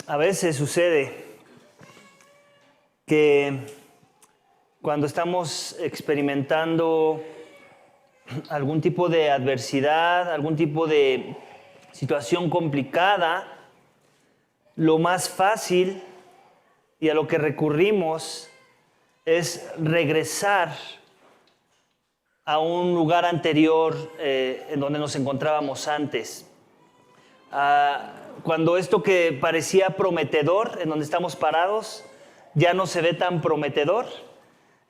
A veces sucede que cuando estamos experimentando algún tipo de adversidad, algún tipo de situación complicada, lo más fácil y a lo que recurrimos es regresar a un lugar anterior en donde nos encontrábamos antes. Cuando esto que parecía prometedor, en donde estamos parados, ya no se ve tan prometedor,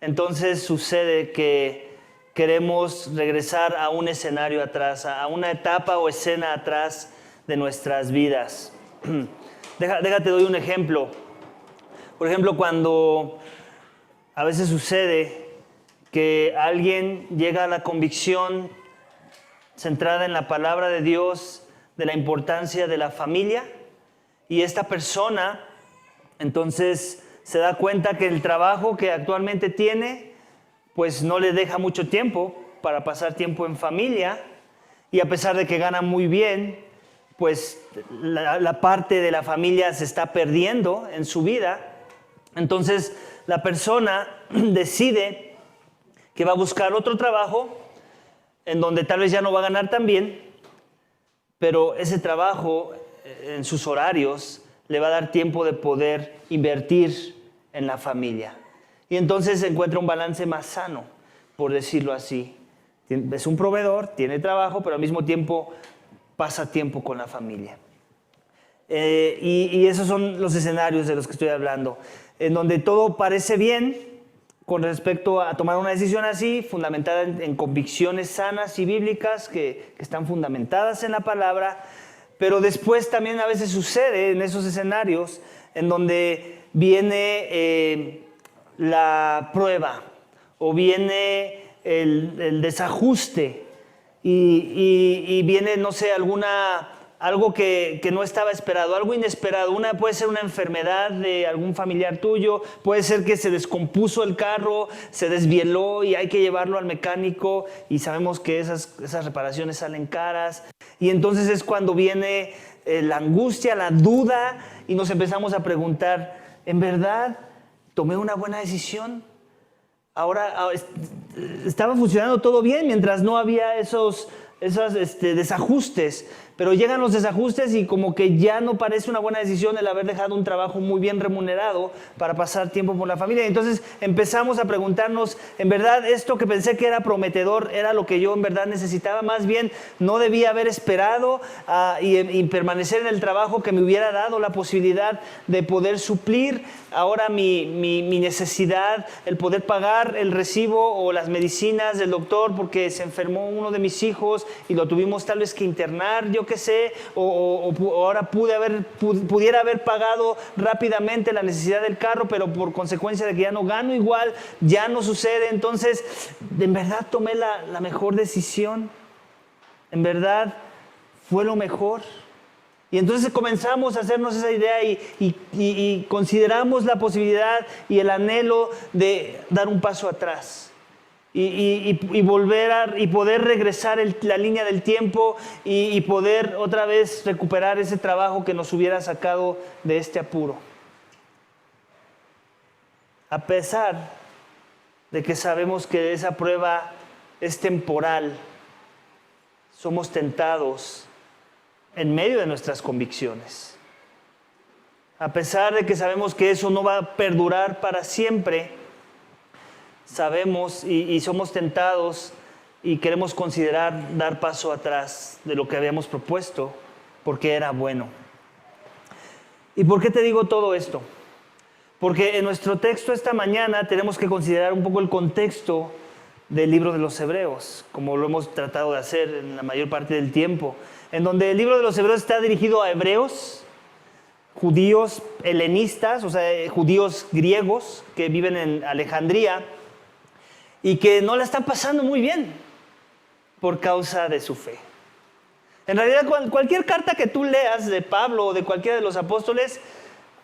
entonces sucede que queremos regresar a un escenario atrás, a una etapa o escena atrás de nuestras vidas. Déjate doy un ejemplo. Por ejemplo, cuando a veces sucede que alguien llega a la convicción centrada en la palabra de Dios, de la importancia de la familia, y esta persona entonces se da cuenta que el trabajo que actualmente tiene pues no le deja mucho tiempo para pasar tiempo en familia, y a pesar de que gana muy bien, pues la parte de la familia se está perdiendo en su vida. Entonces la persona decide que va a buscar otro trabajo en donde tal vez ya no va a ganar tan bien, pero ese trabajo en sus horarios le va a dar tiempo de poder invertir en la familia. Y entonces se encuentra un balance más sano, por decirlo así. Es un proveedor, tiene trabajo, pero al mismo tiempo pasa tiempo con la familia. Y esos son los escenarios de los que estoy hablando, en donde todo parece bien con respecto a tomar una decisión así, fundamentada en convicciones sanas y bíblicas que están fundamentadas en la palabra, pero después también a veces sucede en esos escenarios en donde viene la prueba o viene el desajuste y viene, no sé, algo que no estaba esperado, algo inesperado. Puede ser una enfermedad de algún familiar tuyo, puede ser que se descompuso el carro, se desvieló y hay que llevarlo al mecánico, y sabemos que esas reparaciones salen caras, y entonces es cuando viene la angustia, la duda, y nos empezamos a preguntar, ¿en verdad tomé una buena decisión? Ahora estaba funcionando todo bien mientras no había esos desajustes, pero llegan los desajustes y como que ya no parece una buena decisión el haber dejado un trabajo muy bien remunerado para pasar tiempo con la familia. Y entonces empezamos a preguntarnos, ¿en verdad esto que pensé que era prometedor era lo que yo en verdad necesitaba? Más bien, no debía haber esperado y permanecer en el trabajo que me hubiera dado la posibilidad de poder suplir ahora mi necesidad, el poder pagar el recibo o las medicinas del doctor porque se enfermó uno de mis hijos y lo tuvimos tal vez que internar, yo qué sé, o ahora pudiera haber pagado rápidamente la necesidad del carro, pero por consecuencia de que ya no gano igual, ya no sucede. Entonces, ¿en verdad tomé la mejor decisión? ¿En verdad fue lo mejor? Y entonces comenzamos a hacernos esa idea y consideramos la posibilidad y el anhelo de dar un paso atrás. Y volver y poder regresar la línea del tiempo y poder otra vez recuperar ese trabajo que nos hubiera sacado de este apuro. A pesar de que sabemos que esa prueba es temporal, somos tentados en medio de nuestras convicciones. A pesar de que sabemos que eso no va a perdurar para siempre, sabemos y somos tentados y queremos considerar dar paso atrás de lo que habíamos propuesto porque era bueno. ¿Y por qué te digo todo esto? Porque en nuestro texto esta mañana tenemos que considerar un poco el contexto del libro de los Hebreos, como lo hemos tratado de hacer en la mayor parte del tiempo, en donde el libro de los Hebreos está dirigido a hebreos, judíos helenistas, o sea, judíos griegos que viven en Alejandría, y que no la están pasando muy bien por causa de su fe. En realidad, cualquier carta que tú leas de Pablo o de cualquiera de los apóstoles,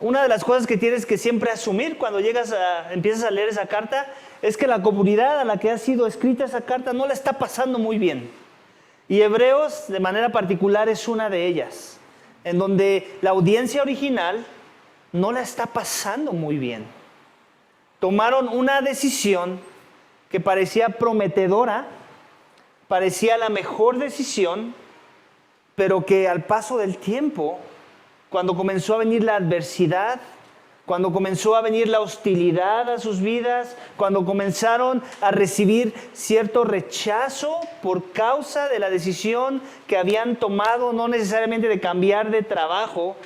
una de las cosas que tienes que siempre asumir cuando empiezas a leer esa carta es que la comunidad a la que ha sido escrita esa carta no la está pasando muy bien. Y Hebreos, de manera particular, es una de ellas, en donde la audiencia original no la está pasando muy bien. Tomaron una decisión que parecía prometedora, parecía la mejor decisión, pero que al paso del tiempo, cuando comenzó a venir la adversidad, cuando comenzó a venir la hostilidad a sus vidas, cuando comenzaron a recibir cierto rechazo por causa de la decisión que habían tomado, no necesariamente de cambiar de trabajo,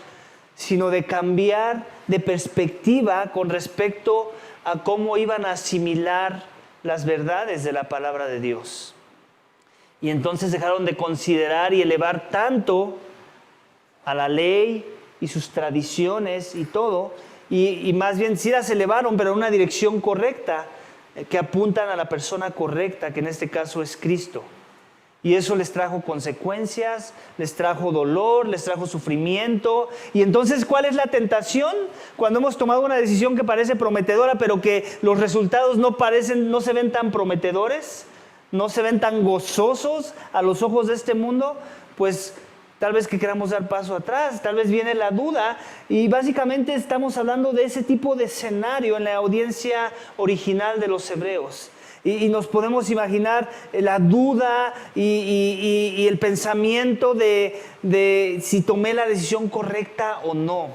sino de cambiar de perspectiva con respecto a cómo iban a asimilar las verdades de la palabra de Dios. Y entonces dejaron de considerar y elevar tanto a la ley y sus tradiciones y todo, y más bien sí las elevaron, pero en una dirección correcta, que apuntan a la persona correcta, que en este caso es Cristo. Y eso les trajo consecuencias, les trajo dolor, les trajo sufrimiento. Y entonces, ¿cuál es la tentación? Cuando hemos tomado una decisión que parece prometedora, pero que los resultados no se ven tan prometedores, no se ven tan gozosos a los ojos de este mundo, pues tal vez que queramos dar paso atrás, tal vez viene la duda, y básicamente estamos hablando de ese tipo de escenario en la audiencia original de los hebreos. Y nos podemos imaginar la duda y el pensamiento de si tomé la decisión correcta o no.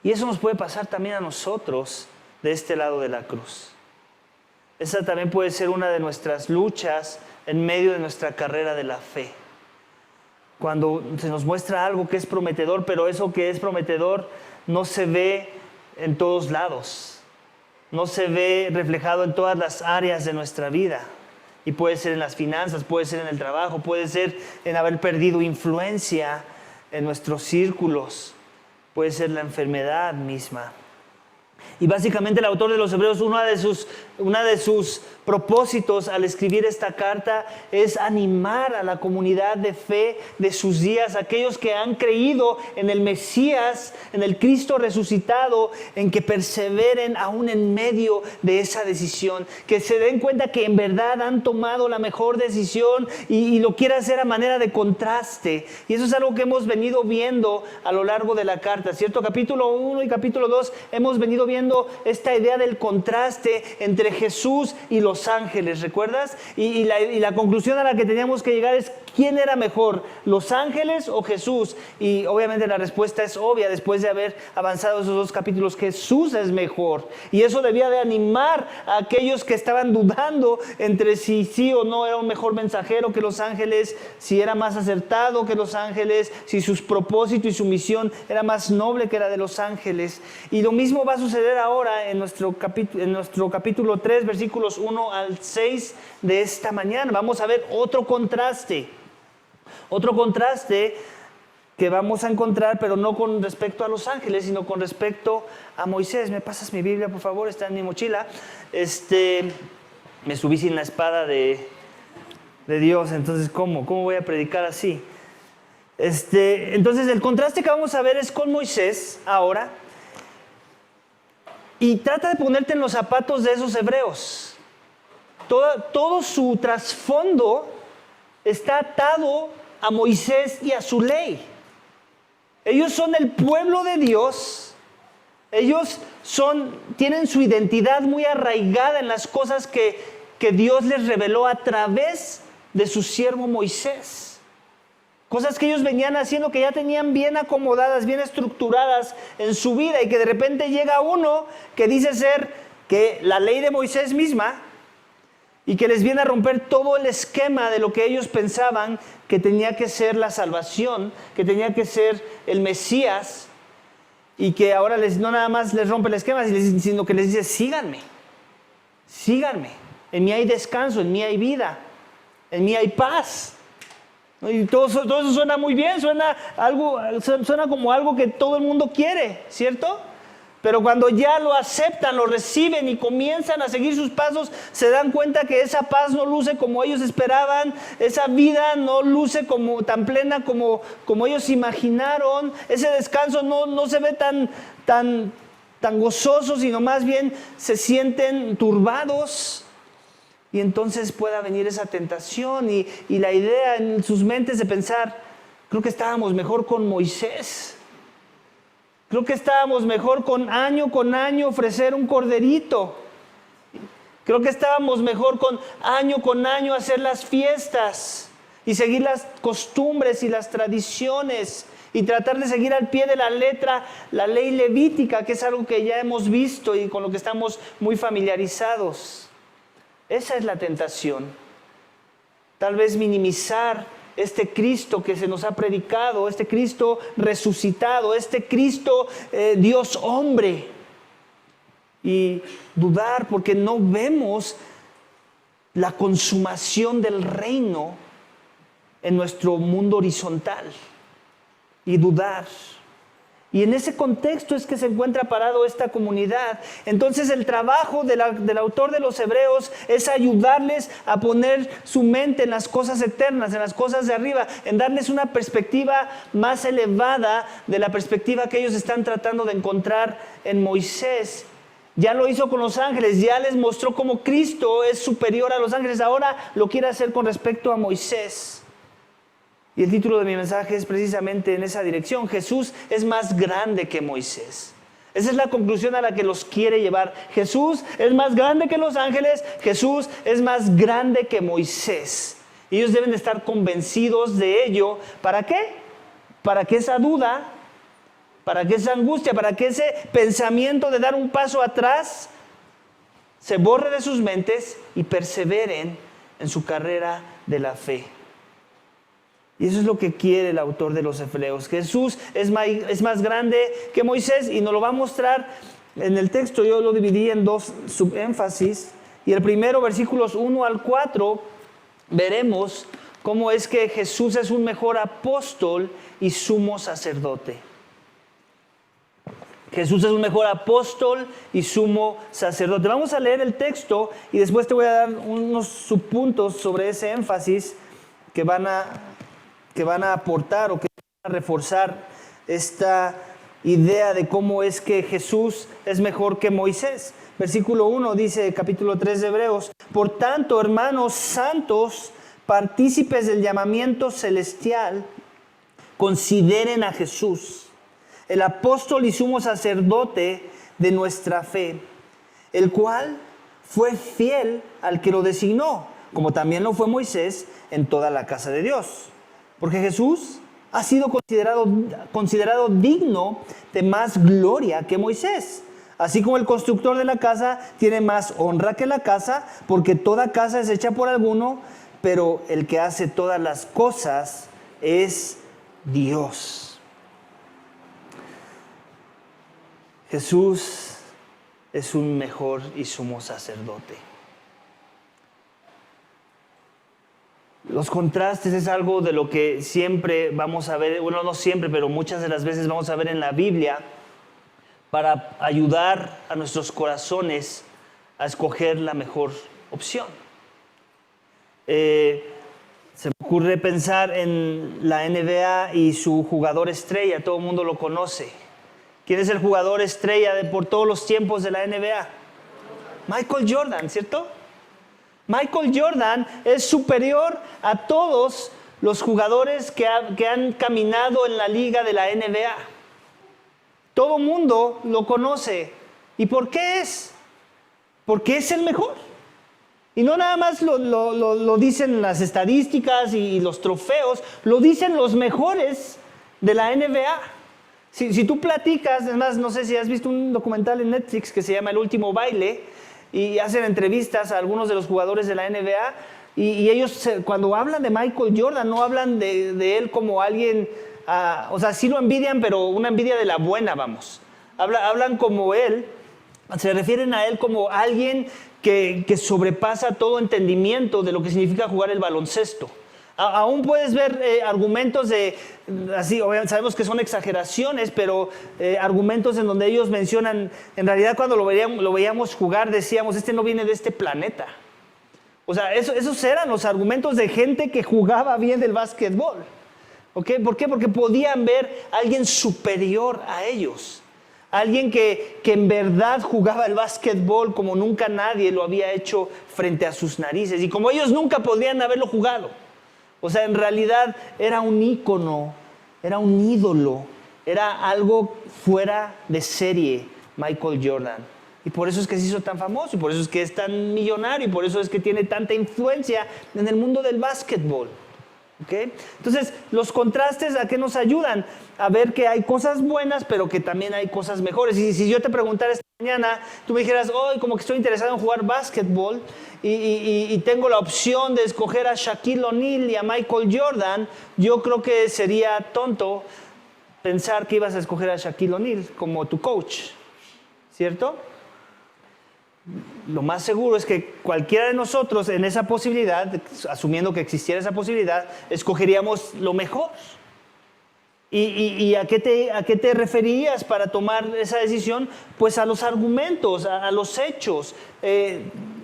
Y eso nos puede pasar también a nosotros de este lado de la cruz. Esa también puede ser una de nuestras luchas en medio de nuestra carrera de la fe. Cuando se nos muestra algo que es prometedor, pero eso que es prometedor no se ve en todos lados. No se ve reflejado en todas las áreas de nuestra vida. Y puede ser en las finanzas, puede ser en el trabajo, puede ser en haber perdido influencia en nuestros círculos, puede ser la enfermedad misma. Y básicamente el autor de los Hebreos, una de sus propósitos al escribir esta carta es animar a la comunidad de fe de sus días, aquellos que han creído en el Mesías, en el Cristo resucitado, en que perseveren aún en medio de esa decisión, que se den cuenta que en verdad han tomado la mejor decisión y lo quiere hacer a manera de contraste. Y eso es algo que hemos venido viendo a lo largo de la carta, ¿cierto? Capítulo 1 y capítulo 2 hemos venido viendo esta idea del contraste entre Jesús y los ángeles, ¿recuerdas? Y la conclusión a la que teníamos que llegar es: ¿quién era mejor, los ángeles o Jesús? Y obviamente la respuesta es obvia después de haber avanzado esos dos capítulos: Jesús es mejor. Y eso debía de animar a aquellos que estaban dudando entre si sí o no era un mejor mensajero que los ángeles, si era más acertado que los ángeles, si su propósito y su misión era más noble que la de los ángeles. Y lo mismo va a suceder ahora en nuestro capítulo 3, versículos 1 al 6 de esta mañana. Vamos a ver otro contraste que vamos a encontrar, pero no con respecto a los ángeles, sino con respecto a Moisés. ¿Me pasas mi Biblia, por favor? Está en mi mochila. Me subí sin la espada de Dios, entonces ¿cómo voy a predicar así? Entonces el contraste que vamos a ver es con Moisés ahora. Y trata de ponerte en los zapatos de esos hebreos. Todo su trasfondo está atado a Moisés y a su ley. Ellos son el pueblo de Dios. Ellos tienen su identidad muy arraigada en las cosas que Dios les reveló a través de su siervo Moisés. Cosas que ellos venían haciendo, que ya tenían bien acomodadas, bien estructuradas en su vida, y que de repente llega uno que dice ser que la ley de Moisés misma, y que les viene a romper todo el esquema de lo que ellos pensaban que tenía que ser la salvación, que tenía que ser el Mesías, y que ahora no nada más les rompe el esquema, sino que les dice: síganme, en mí hay descanso, en mí hay vida, en mí hay paz. Y todo eso suena muy bien, suena como algo que todo el mundo quiere, ¿cierto? Pero cuando ya lo aceptan, lo reciben y comienzan a seguir sus pasos, se dan cuenta que esa paz no luce como ellos esperaban, esa vida no luce tan plena como ellos imaginaron, ese descanso no se ve tan gozosos, sino más bien se sienten turbados. Y entonces pueda venir esa tentación y la idea en sus mentes de pensar, creo que estábamos mejor con Moisés. Creo que estábamos mejor con año ofrecer un corderito. Creo que estábamos mejor con año hacer las fiestas y seguir las costumbres y las tradiciones y tratar de seguir al pie de la letra la ley levítica, que es algo que ya hemos visto y con lo que estamos muy familiarizados. Esa es la tentación. Tal vez minimizar este Cristo que se nos ha predicado, este Cristo resucitado, este Cristo Dios hombre. Y dudar porque no vemos la consumación del reino en nuestro mundo horizontal. Y dudar. Y en ese contexto es que se encuentra parado esta comunidad. Entonces el trabajo del autor de los Hebreos es ayudarles a poner su mente en las cosas eternas, en las cosas de arriba, en darles una perspectiva más elevada de la perspectiva que ellos están tratando de encontrar en Moisés. Ya lo hizo con los ángeles, ya les mostró cómo Cristo es superior a los ángeles. Ahora lo quiere hacer con respecto a Moisés. Y el título de mi mensaje es precisamente en esa dirección. Jesús es más grande que Moisés. Esa es la conclusión a la que los quiere llevar. Jesús es más grande que los ángeles. Jesús es más grande que Moisés. Y ellos deben de estar convencidos de ello. ¿Para qué? Para que esa duda, para que esa angustia, para que ese pensamiento de dar un paso atrás se borre de sus mentes y perseveren en su carrera de la fe. Y eso es lo que quiere el autor de los Hebreos. Jesús es más grande que Moisés y nos lo va a mostrar en el texto. Yo lo dividí en dos subénfasis. Y el primero, versículos 1 al 4, veremos cómo es que Jesús es un mejor apóstol y sumo sacerdote. Jesús es un mejor apóstol y sumo sacerdote. Vamos a leer el texto y después te voy a dar unos subpuntos sobre ese énfasis que van a aportar o que van a reforzar esta idea de cómo es que Jesús es mejor que Moisés. Versículo 1 dice, capítulo 3 de Hebreos: por tanto, hermanos santos, partícipes del llamamiento celestial, consideren a Jesús, el apóstol y sumo sacerdote de nuestra fe, el cual fue fiel al que lo designó, como también lo fue Moisés en toda la casa de Dios. Porque Jesús ha sido considerado digno de más gloria que Moisés. Así como el constructor de la casa tiene más honra que la casa, porque toda casa es hecha por alguno, pero el que hace todas las cosas es Dios. Jesús es un mejor y sumo sacerdote. Los contrastes es algo de lo que siempre vamos a ver, bueno, no siempre, pero muchas de las veces vamos a ver en la Biblia para ayudar a nuestros corazones a escoger la mejor opción. Se me ocurre pensar en la NBA y su jugador estrella, todo el mundo lo conoce. ¿Quién es el jugador estrella por todos los tiempos de la NBA? Michael Jordan, ¿cierto? Michael Jordan es superior a todos los jugadores que han caminado en la liga de la NBA. Todo mundo lo conoce. ¿Y por qué es? Porque es el mejor. Y no nada más lo dicen las estadísticas y los trofeos, lo dicen los mejores de la NBA. Si tú platicas, además no sé si has visto un documental en Netflix que se llama El Último Baile, y hacen entrevistas a algunos de los jugadores de la NBA, y ellos cuando hablan de Michael Jordan no hablan de él como alguien, o sea, sí lo envidian, pero una envidia de la buena, vamos. Hablan como él, se refieren a él como alguien que sobrepasa todo entendimiento de lo que significa jugar el baloncesto. Aún puedes ver argumentos así, sabemos que son exageraciones, pero argumentos en donde ellos mencionan, en realidad cuando lo veíamos jugar decíamos, este no viene de este planeta. O sea, esos eran los argumentos de gente que jugaba bien el básquetbol. ¿Okay? ¿Por qué? Porque podían ver a alguien superior a ellos. Alguien que en verdad jugaba el básquetbol como nunca nadie lo había hecho frente a sus narices y como ellos nunca podrían haberlo jugado. O sea, en realidad era un ícono, era un ídolo, era algo fuera de serie, Michael Jordan. Y por eso es que se hizo tan famoso, y por eso es que es tan millonario, y por eso es que tiene tanta influencia en el mundo del básquetbol. ¿Okay? Entonces, los contrastes, ¿a qué nos ayudan? A ver que hay cosas buenas, pero que también hay cosas mejores. Y si yo te preguntara esta mañana, tú me dijeras, hoy como que estoy interesado en jugar básquetbol y tengo la opción de escoger a Shaquille O'Neal y a Michael Jordan, yo creo que sería tonto pensar que ibas a escoger a Shaquille O'Neal como tu coach, ¿cierto? Lo más seguro es que cualquiera de nosotros en esa posibilidad, asumiendo que existiera esa posibilidad, escogeríamos lo mejor. ¿Y a qué te referirías para tomar esa decisión? Pues a los argumentos, a los hechos.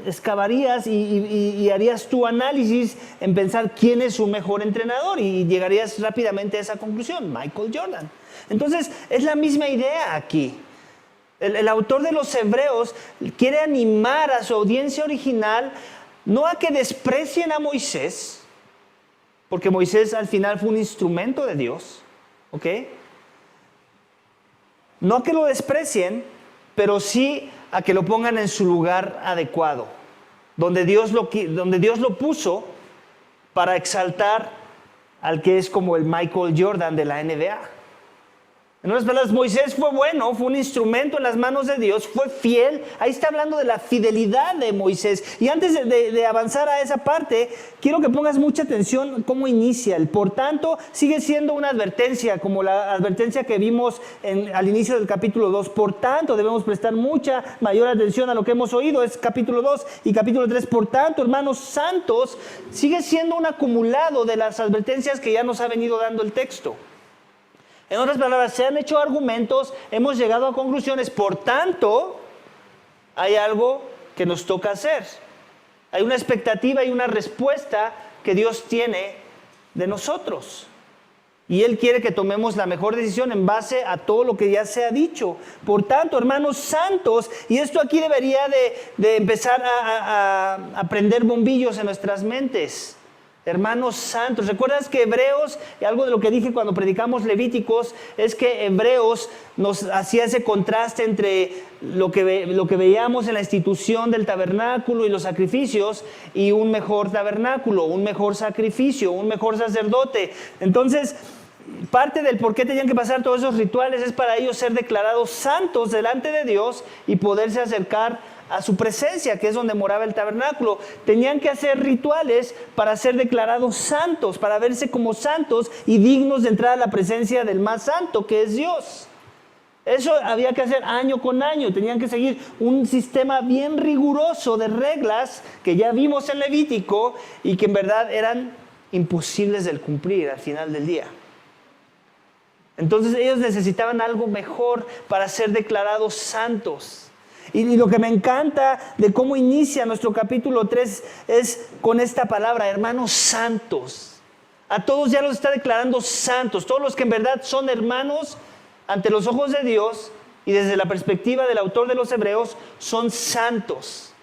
Excavarías y harías tu análisis en pensar quién es su mejor entrenador y llegarías rápidamente a esa conclusión, Michael Jordan. Entonces, es la misma idea aquí. El autor de los Hebreos quiere animar a su audiencia original no a que desprecien a Moisés, porque Moisés al final fue un instrumento de Dios, ¿ok? No a que lo desprecien, pero sí a que lo pongan en su lugar adecuado, donde Dios lo puso para exaltar al que es como el Michael Jordan de la NBA. En otras palabras, Moisés fue bueno, fue un instrumento en las manos de Dios, fue fiel. Ahí está hablando de la fidelidad de Moisés. Y antes de avanzar a esa parte, quiero que pongas mucha atención cómo inicia. El por tanto sigue siendo una advertencia, como la advertencia que vimos al inicio del capítulo 2. Por tanto, debemos prestar mucha mayor atención a lo que hemos oído. Es capítulo 2 y capítulo 3. Por tanto, hermanos santos, sigue siendo un acumulado de las advertencias que ya nos ha venido dando el texto. En otras palabras, se han hecho argumentos, hemos llegado a conclusiones, por tanto, hay algo que nos toca hacer. Hay una expectativa y una respuesta que Dios tiene de nosotros. Y Él quiere que tomemos la mejor decisión en base a todo lo que ya se ha dicho. Por tanto, hermanos santos, y esto aquí debería de empezar a prender bombillos en nuestras mentes. Hermanos santos, ¿recuerdas que Hebreos, y algo de lo que dije cuando predicamos Levíticos, es que Hebreos nos hacía ese contraste entre lo que veíamos en la institución del tabernáculo y los sacrificios y un mejor tabernáculo, un mejor sacrificio, un mejor sacerdote? Entonces, parte del por qué tenían que pasar todos esos rituales es para ellos ser declarados santos delante de Dios y poderse acercar a su presencia, que es donde moraba el tabernáculo. Tenían que hacer rituales para ser declarados santos, para verse como santos y dignos de entrar a la presencia del más santo, que es Dios. Eso había que hacer año con año. Tenían que seguir un sistema bien riguroso de reglas que ya vimos en Levítico y que en verdad eran imposibles de cumplir al final del día. Entonces ellos necesitaban algo mejor para ser declarados santos. Y lo que me encanta de cómo inicia nuestro capítulo 3 es con esta palabra, hermanos santos. A todos ya los está declarando santos, todos los que en verdad son hermanos ante los ojos de Dios y desde la perspectiva del autor de los Hebreos, son santos.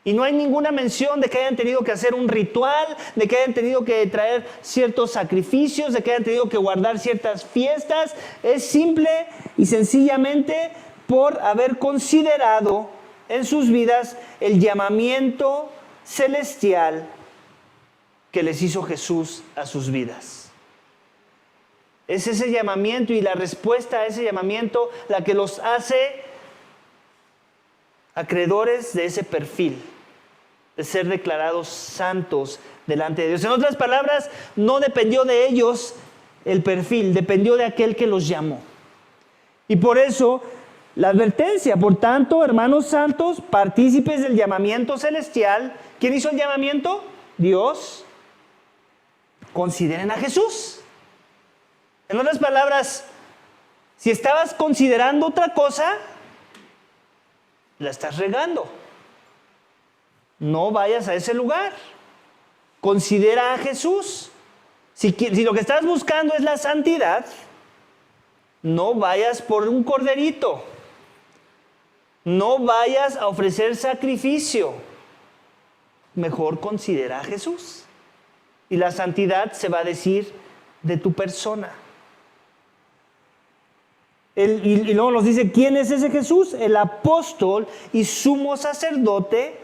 Y no hay ninguna mención de que hayan tenido que hacer un ritual, de que hayan tenido que traer ciertos sacrificios, de que hayan tenido que guardar ciertas fiestas. Es simple y sencillamente por haber considerado en sus vidas el llamamiento celestial que les hizo Jesús a sus vidas. Es ese llamamiento y la respuesta a ese llamamiento la que los hace acreedores de ese perfil, de ser declarados santos delante de Dios. En otras palabras, no dependió de ellos el perfil, dependió de aquel que los llamó. Y por eso, la advertencia, por tanto, hermanos santos, partícipes del llamamiento celestial. ¿Quién hizo el llamamiento? Dios. Consideren a Jesús. En otras palabras, si estabas considerando otra cosa, la estás regando. No vayas a ese lugar. Considera a Jesús. Si lo que estás buscando es la santidad, no vayas por un corderito. No vayas a ofrecer sacrificio. Mejor considera a Jesús. Y la santidad se va a decir de tu persona. Y luego nos dice, ¿quién es ese Jesús? El apóstol y sumo sacerdote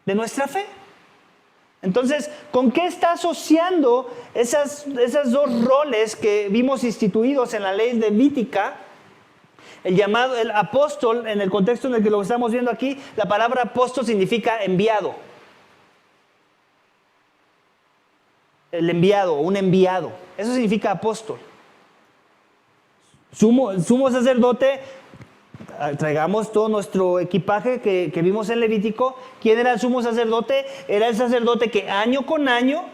de nuestra fe. Entonces, ¿con qué está asociando esas dos roles que vimos instituidos en la ley levítica? El llamado, el apóstol, en el contexto en el que lo estamos viendo aquí, la palabra apóstol significa enviado. El enviado, un enviado. Eso significa apóstol. Sumo sacerdote, traigamos todo nuestro equipaje que vimos en Levítico. ¿Quién era el sumo sacerdote? Era el sacerdote que año con año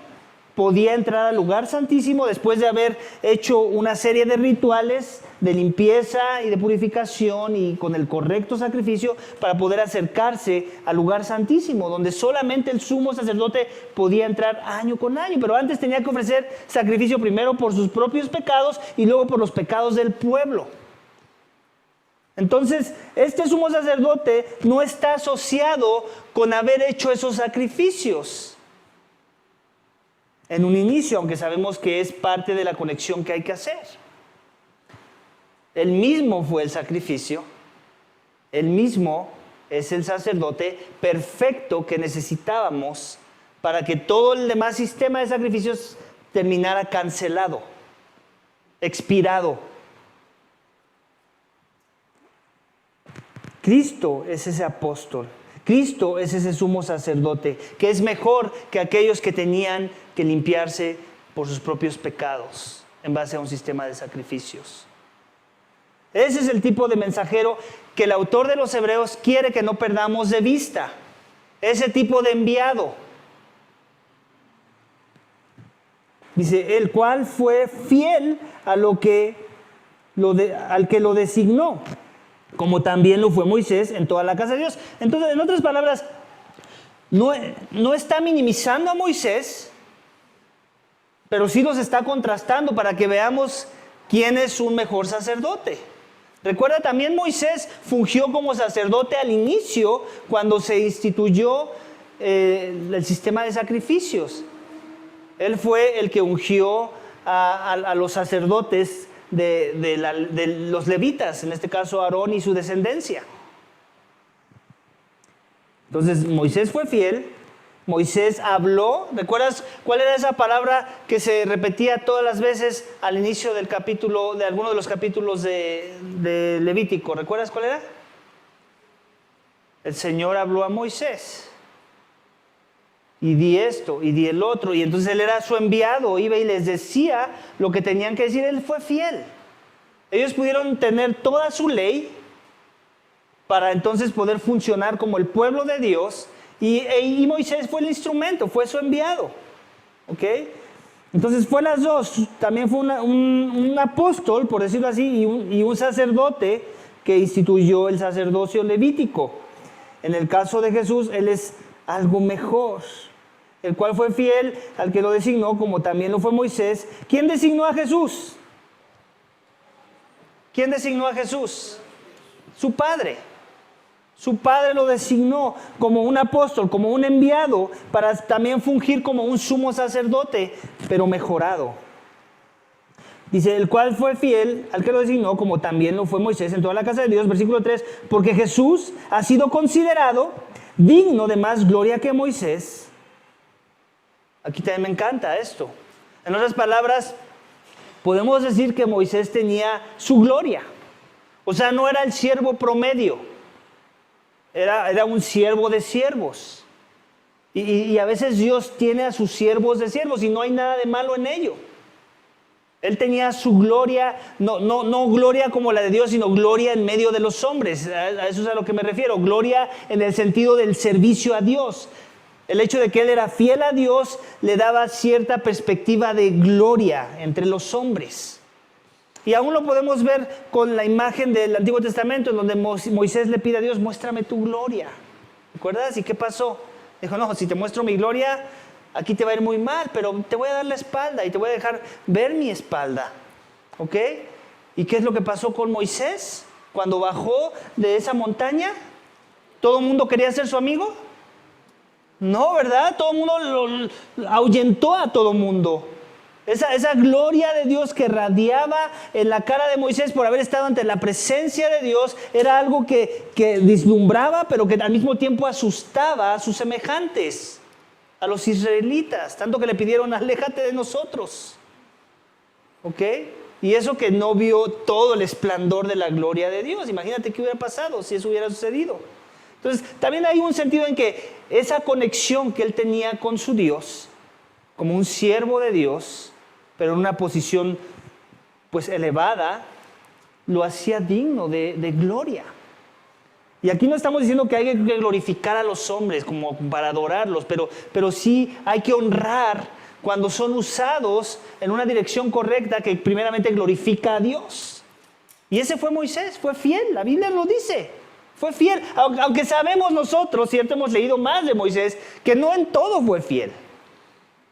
podía entrar al lugar santísimo después de haber hecho una serie de rituales de limpieza y de purificación y con el correcto sacrificio para poder acercarse al lugar santísimo, donde solamente el sumo sacerdote podía entrar año con año. Pero antes tenía que ofrecer sacrificio primero por sus propios pecados y luego por los pecados del pueblo. Entonces, este sumo sacerdote no está asociado con haber hecho esos sacrificios en un inicio, aunque sabemos que es parte de la conexión que hay que hacer. Él mismo fue el sacrificio, él mismo es el sacerdote perfecto que necesitábamos para que todo el demás sistema de sacrificios terminara cancelado, expirado. Cristo es ese apóstol. Cristo es ese sumo sacerdote, que es mejor que aquellos que tenían que limpiarse por sus propios pecados en base a un sistema de sacrificios. Ese es el tipo de mensajero que el autor de los Hebreos quiere que no perdamos de vista. Ese tipo de enviado. Dice, el cual fue fiel a al que lo designó, como también lo fue Moisés en toda la casa de Dios. Entonces, en otras palabras, no está minimizando a Moisés, pero sí los está contrastando para que veamos quién es un mejor sacerdote. Recuerda, también Moisés fungió como sacerdote al inicio, cuando se instituyó el sistema de sacrificios. Él fue el que ungió a los sacerdotes de los levitas, en este caso Aarón y su descendencia. Entonces Moisés fue fiel, Moisés habló. ¿Recuerdas cuál era esa palabra que se repetía todas las veces al inicio del capítulo, de alguno de los capítulos de Levítico? ¿Recuerdas cuál era? El Señor habló a Moisés. Y di esto, y di el otro. Y entonces él era su enviado, iba y les decía lo que tenían que decir. Él fue fiel. Ellos pudieron tener toda su ley para entonces poder funcionar como el pueblo de Dios. Y Moisés fue el instrumento, fue su enviado. ¿Ok? Entonces fue las dos. También fue un apóstol, por decirlo así, y un sacerdote que instituyó el sacerdocio levítico. En el caso de Jesús, él es algo mejor, el cual fue fiel al que lo designó, como también lo fue Moisés. ¿Quién designó a Jesús? ¿Quién designó a Jesús? Su Padre. Su Padre lo designó como un apóstol, como un enviado, para también fungir como un sumo sacerdote, pero mejorado. Dice, el cual fue fiel al que lo designó, como también lo fue Moisés en toda la casa de Dios. Versículo 3, porque Jesús ha sido considerado digno de más gloria que Moisés. Aquí también me encanta esto. En otras palabras, podemos decir que Moisés tenía su gloria. O sea, no era el siervo promedio. Era un siervo de siervos. Y a veces Dios tiene a sus siervos de siervos y no hay nada de malo en ello. Él tenía su gloria, no gloria como la de Dios, sino gloria en medio de los hombres. A eso es a lo que me refiero. Gloria en el sentido del servicio a Dios. El hecho de que él era fiel a Dios le daba cierta perspectiva de gloria entre los hombres. Y aún lo podemos ver con la imagen del Antiguo Testamento, en donde Moisés le pide a Dios, muéstrame tu gloria. ¿Recuerdas? ¿Y qué pasó? Dijo, no, si te muestro mi gloria, aquí te va a ir muy mal, pero te voy a dar la espalda y te voy a dejar ver mi espalda. ¿Ok? ¿Y qué es lo que pasó con Moisés? cuando bajó de esa montaña, ¿todo el mundo quería ser su amigo? No, ¿verdad? Todo el mundo lo ahuyentó a todo el mundo. Esa gloria de Dios que radiaba en la cara de Moisés por haber estado ante la presencia de Dios era algo que vislumbraba, pero que al mismo tiempo asustaba a sus semejantes, a los israelitas, tanto que le pidieron: aléjate de nosotros. ¿Ok? Y eso que no vio todo el esplendor de la gloria de Dios. Imagínate qué hubiera pasado si eso hubiera sucedido. Entonces, también hay un sentido en que esa conexión que él tenía con su Dios, como un siervo de Dios, pero en una posición pues elevada, lo hacía digno de gloria. Y aquí no estamos diciendo que hay que glorificar a los hombres como para adorarlos, pero sí hay que honrar cuando son usados en una dirección correcta que primeramente glorifica a Dios. Y ese fue Moisés, fue fiel, la Biblia lo dice, fue fiel. Aunque sabemos nosotros, cierto, hemos leído más de Moisés, que no en todo fue fiel.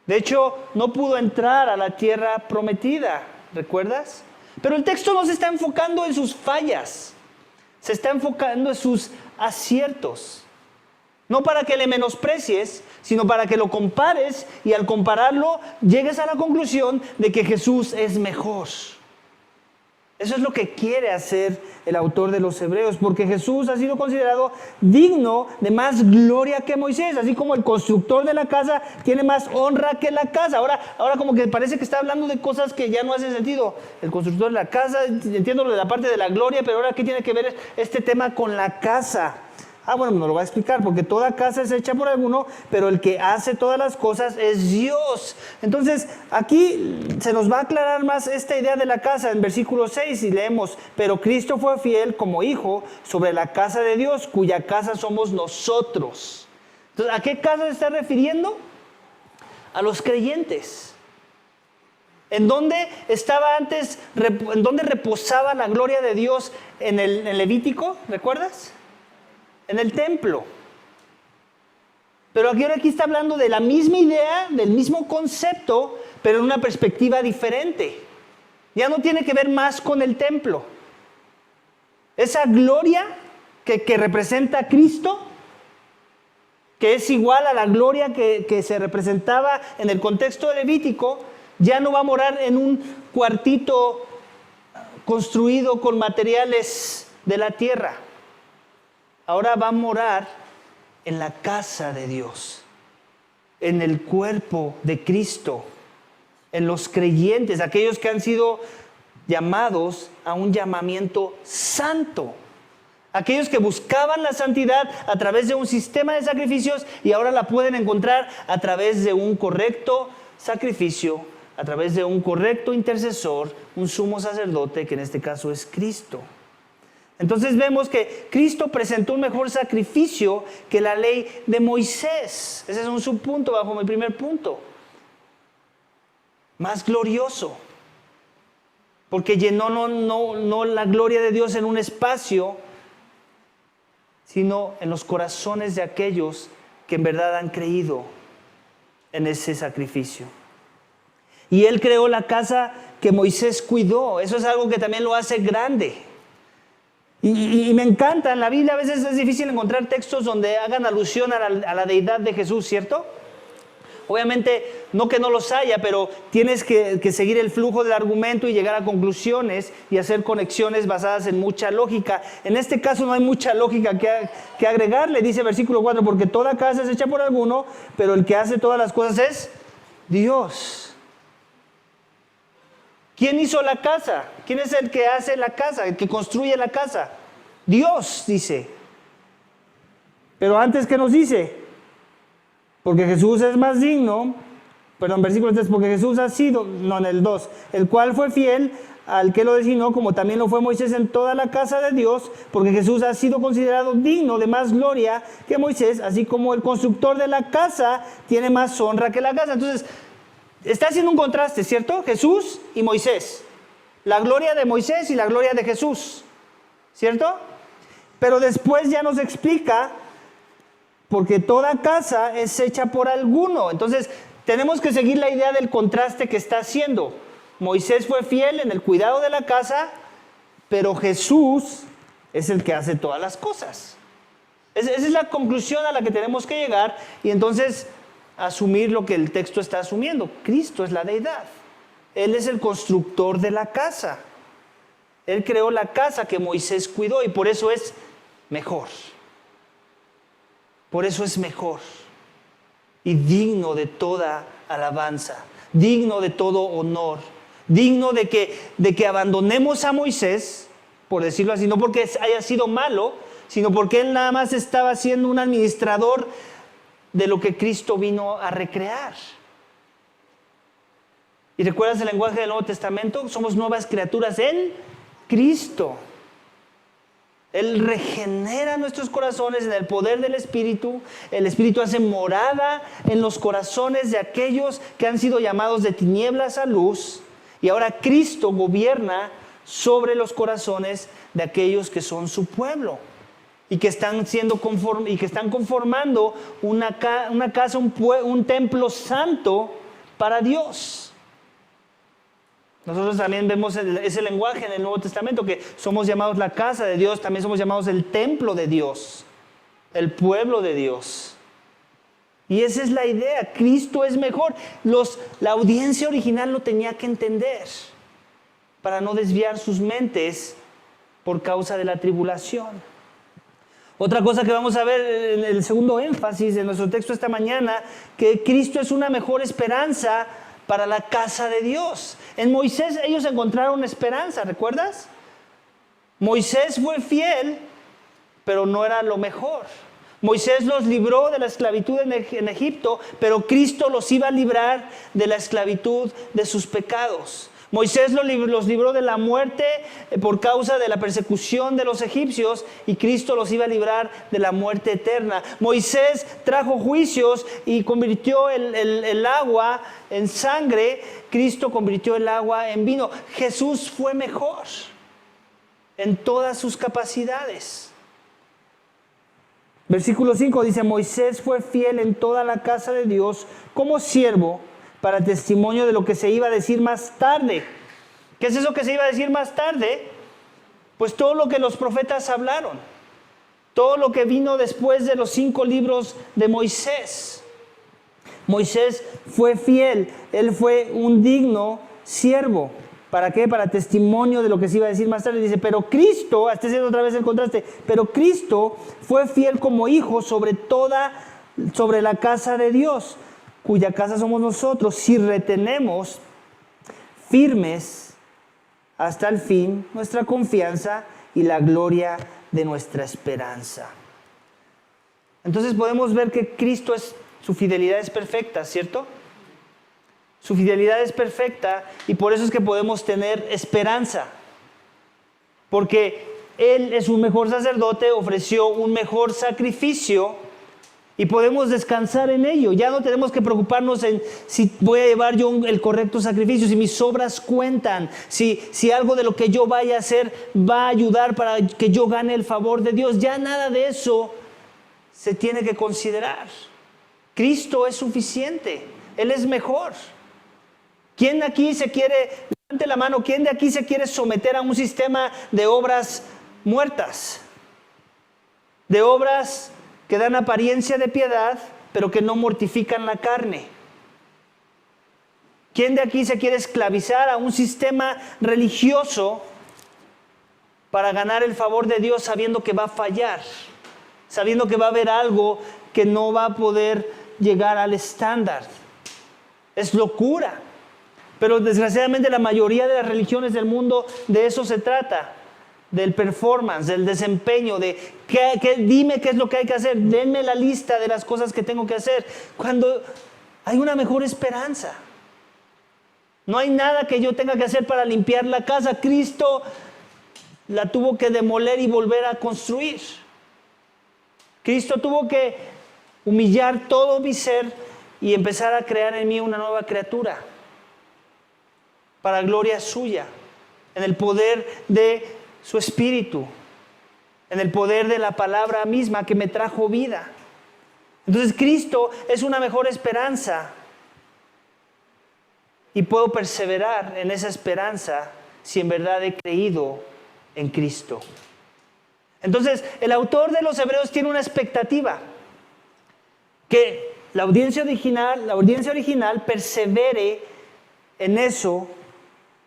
De hecho, no pudo entrar a la tierra prometida, ¿recuerdas? Pero el texto no se está enfocando en sus fallas, se está enfocando en sus aciertos. No para que le menosprecies, sino para que lo compares y al compararlo llegues a la conclusión de que Jesús es mejor. Eso es lo que quiere hacer el autor de los Hebreos, porque Jesús ha sido considerado digno de más gloria que Moisés, así como el constructor de la casa tiene más honra que la casa. Ahora como que parece que está hablando de cosas que ya no hacen sentido. El constructor de la casa, entiendo lo de la parte de la gloria, pero ahora ¿qué tiene que ver este tema con la casa? Bueno, nos lo va a explicar, porque toda casa es hecha por alguno, pero el que hace todas las cosas es Dios. Entonces, aquí se nos va a aclarar más esta idea de la casa en versículo 6 y leemos: pero Cristo fue fiel como hijo sobre la casa de Dios, cuya casa somos nosotros. Entonces, ¿a qué casa se está refiriendo? A los creyentes. ¿En dónde estaba antes, en dónde reposaba la gloria de Dios en el Levítico? ¿Recuerdas? En el templo. Pero aquí está hablando de la misma idea, del mismo concepto, pero en una perspectiva diferente. Ya no tiene que ver más con el templo. Esa gloria que representa a Cristo, que es igual a la gloria que se representaba en el contexto levítico, ya no va a morar en un cuartito construido con materiales de la tierra. Ahora va a morar en la casa de Dios, en el cuerpo de Cristo, en los creyentes, aquellos que han sido llamados a un llamamiento santo, aquellos que buscaban la santidad a través de un sistema de sacrificios y ahora la pueden encontrar a través de un correcto sacrificio, a través de un correcto intercesor, un sumo sacerdote, que en este caso es Cristo. Entonces vemos que Cristo presentó un mejor sacrificio que la ley de Moisés. Ese es un subpunto bajo mi primer punto. Más glorioso. Porque llenó no la gloria de Dios en un espacio, sino en los corazones de aquellos que en verdad han creído en ese sacrificio. Y Él creó la casa que Moisés cuidó. Eso es algo que también lo hace grande. Y me encanta, en la Biblia a veces es difícil encontrar textos donde hagan alusión a la deidad de Jesús, ¿cierto? Obviamente, no que no los haya, pero tienes que seguir el flujo del argumento y llegar a conclusiones y hacer conexiones basadas en mucha lógica. En este caso no hay mucha lógica que agregarle, dice versículo 4, porque toda casa es hecha por alguno, pero el que hace todas las cosas es Dios. ¿Quién hizo la casa? ¿Quién es el que hace la casa, el que construye la casa? Dios, dice. Pero antes, ¿qué nos dice? Porque Jesús es más digno, versículo 3, porque Jesús ha sido, no en el 2, el cual fue fiel al que lo designó, como también lo fue Moisés en toda la casa de Dios, porque Jesús ha sido considerado digno de más gloria que Moisés, así como el constructor de la casa tiene más honra que la casa. Entonces, está haciendo un contraste, ¿cierto? Jesús y Moisés. La gloria de Moisés y la gloria de Jesús, ¿cierto? Pero después ya nos explica, porque toda casa es hecha por alguno. Entonces, tenemos que seguir la idea del contraste que está haciendo. Moisés fue fiel en el cuidado de la casa, pero Jesús es el que hace todas las cosas. Esa es la conclusión a la que tenemos que llegar y entonces asumir lo que el texto está asumiendo. Cristo es la deidad. Él es el constructor de la casa. Él creó la casa que Moisés cuidó y por eso es mejor. Por eso es mejor y digno de toda alabanza, digno de todo honor, digno de que abandonemos a Moisés, por decirlo así, no porque haya sido malo, sino porque él nada más estaba siendo un administrador de lo que Cristo vino a recrear. ¿Y recuerdas el lenguaje del Nuevo Testamento? Somos nuevas criaturas en Cristo. Él regenera nuestros corazones en el poder del Espíritu. El Espíritu hace morada en los corazones de aquellos que han sido llamados de tinieblas a luz. Y ahora Cristo gobierna sobre los corazones de aquellos que son su pueblo. Y que están conformando una casa, un templo santo para Dios. Nosotros también vemos ese lenguaje en el Nuevo Testamento, que somos llamados la casa de Dios, también somos llamados el templo de Dios, el pueblo de Dios. Y esa es la idea, Cristo es mejor. La audiencia original lo tenía que entender para no desviar sus mentes por causa de la tribulación. Otra cosa que vamos a ver en el segundo énfasis de nuestro texto esta mañana, que Cristo es una mejor esperanza para la casa de Dios. En Moisés ellos encontraron esperanza, ¿recuerdas? Moisés fue fiel, pero no era lo mejor. Moisés los libró de la esclavitud en Egipto, pero Cristo los iba a librar de la esclavitud de sus pecados. Moisés los libró de la muerte por causa de la persecución de los egipcios y Cristo los iba a librar de la muerte eterna. Moisés trajo juicios y convirtió el agua en sangre. Cristo convirtió el agua en vino. Jesús fue mejor en todas sus capacidades. Versículo 5 dice: Moisés fue fiel en toda la casa de Dios como siervo para testimonio de lo que se iba a decir más tarde. ¿Qué es eso que se iba a decir más tarde? Pues todo lo que los profetas hablaron, todo lo que vino después de los 5 libros de Moisés. Moisés fue fiel, él fue un digno siervo. ¿Para qué? Para testimonio de lo que se iba a decir más tarde. Dice, pero Cristo, este es otra vez el contraste, pero Cristo fue fiel como hijo sobre la casa de Dios, cuya casa somos nosotros, si retenemos firmes hasta el fin nuestra confianza y la gloria de nuestra esperanza. Entonces podemos ver que Cristo su fidelidad es perfecta, ¿cierto? Su fidelidad es perfecta y por eso es que podemos tener esperanza. Porque Él es un mejor sacerdote, ofreció un mejor sacrificio y podemos descansar en ello. Ya no tenemos que preocuparnos en si voy a llevar yo el correcto sacrificio, si mis obras cuentan, si algo de lo que yo vaya a hacer va a ayudar para que yo gane el favor de Dios. Ya nada de eso se tiene que considerar. Cristo es suficiente, Él es mejor. ¿Quién de aquí levante la mano, quién de aquí se quiere someter a un sistema de obras muertas? De obras que dan apariencia de piedad, pero que no mortifican la carne. ¿Quién de aquí se quiere esclavizar a un sistema religioso para ganar el favor de Dios sabiendo que va a fallar? Sabiendo que va a haber algo que no va a poder llegar al estándar. Es locura. Pero desgraciadamente la mayoría de las religiones del mundo de eso se trata. Del performance, del desempeño, de dime qué es lo que hay que hacer, denme la lista de las cosas que tengo que hacer, cuando hay una mejor esperanza. No hay nada que yo tenga que hacer para limpiar la casa. Cristo la tuvo que demoler y volver a construir. Cristo tuvo que humillar todo mi ser y empezar a crear en mí una nueva criatura para gloria suya, en el poder de su Espíritu, en el poder de la palabra misma que me trajo vida. Entonces Cristo es una mejor esperanza y puedo perseverar en esa esperanza si en verdad he creído en Cristo. Entonces, el autor de los Hebreos tiene una expectativa, que la audiencia original persevere en eso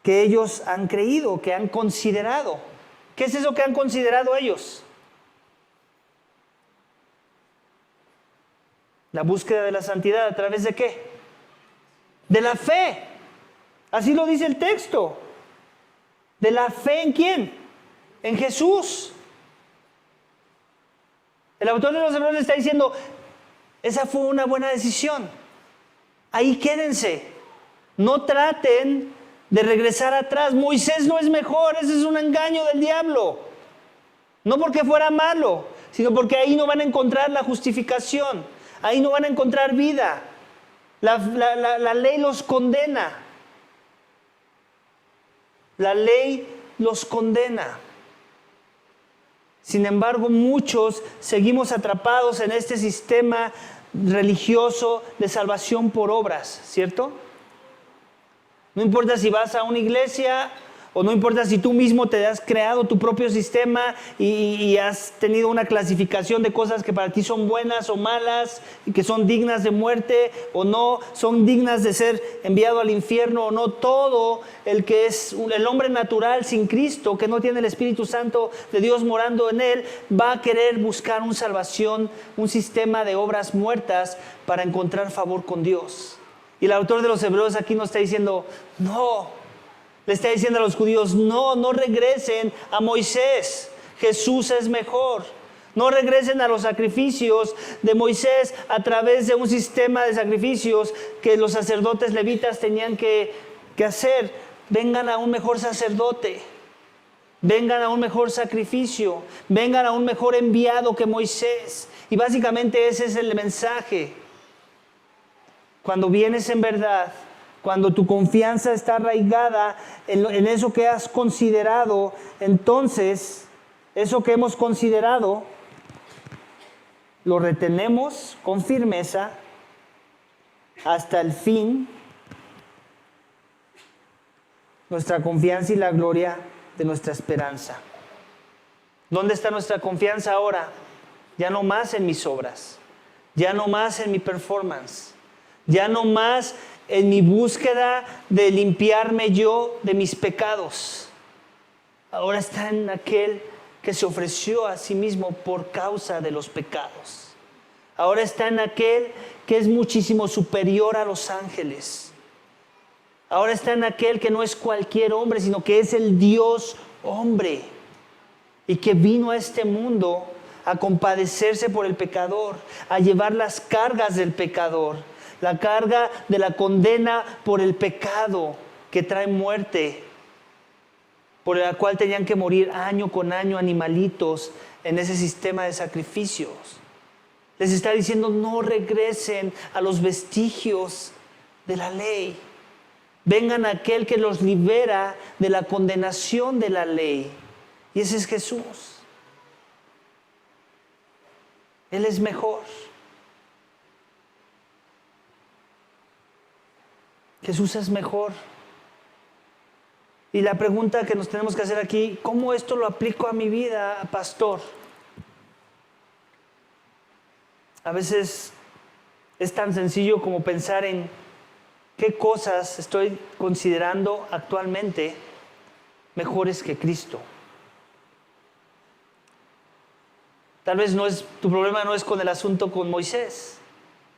que ellos han creído, que han considerado. ¿Qué es eso que han considerado ellos? La búsqueda de la santidad, ¿a través de qué? De la fe. Así lo dice el texto. ¿De la fe en quién? En Jesús. El autor de los Hebreos está diciendo, esa fue una buena decisión. Ahí quédense. No traten de regresar atrás. Moisés no es mejor, ese es un engaño del diablo. No porque fuera malo, sino porque ahí no van a encontrar la justificación. Ahí no van a encontrar vida. La ley los condena. La ley los condena. Sin embargo, muchos seguimos atrapados en este sistema religioso de salvación por obras, ¿cierto? No importa si vas a una iglesia o no importa si tú mismo te has creado tu propio sistema y has tenido una clasificación de cosas que para ti son buenas o malas y que son dignas de muerte o no, son dignas de ser enviado al infierno o no. Todo el que es el hombre natural sin Cristo, que no tiene el Espíritu Santo de Dios morando en él, va a querer buscar una salvación, un sistema de obras muertas para encontrar favor con Dios. Y el autor de los Hebreos aquí nos está diciendo, no. Le está diciendo a los judíos, no regresen a Moisés. Jesús es mejor. No regresen a los sacrificios de Moisés a través de un sistema de sacrificios que los sacerdotes levitas tenían que hacer. Vengan a un mejor sacerdote. Vengan a un mejor sacrificio. Vengan a un mejor enviado que Moisés. Y básicamente ese es el mensaje. Cuando vienes en verdad, cuando tu confianza está arraigada en eso que has considerado, entonces eso que hemos considerado lo retenemos con firmeza hasta el fin, nuestra confianza y la gloria de nuestra esperanza. ¿Dónde está nuestra confianza ahora? Ya no más en mis obras, ya no más en mi performance, ya no más en mi búsqueda de limpiarme yo de mis pecados. Ahora está en aquel que se ofreció a sí mismo por causa de los pecados. Ahora está en aquel que es muchísimo superior a los ángeles. Ahora está en aquel que no es cualquier hombre, sino que es el Dios hombre. Y que vino a este mundo a compadecerse por el pecador, a llevar las cargas del pecador. La carga de la condena por el pecado que trae muerte, por la cual tenían que morir año con año animalitos en ese sistema de sacrificios. Les está diciendo, no regresen a los vestigios de la ley. Vengan a aquel que los libera de la condenación de la ley. Y ese es Jesús. Él es mejor. Jesús es mejor. Y la pregunta que nos tenemos que hacer aquí, ¿cómo esto lo aplico a mi vida, pastor? A veces es tan sencillo como pensar en qué cosas estoy considerando actualmente mejores que Cristo. Tal vez tu problema no es con el asunto con Moisés.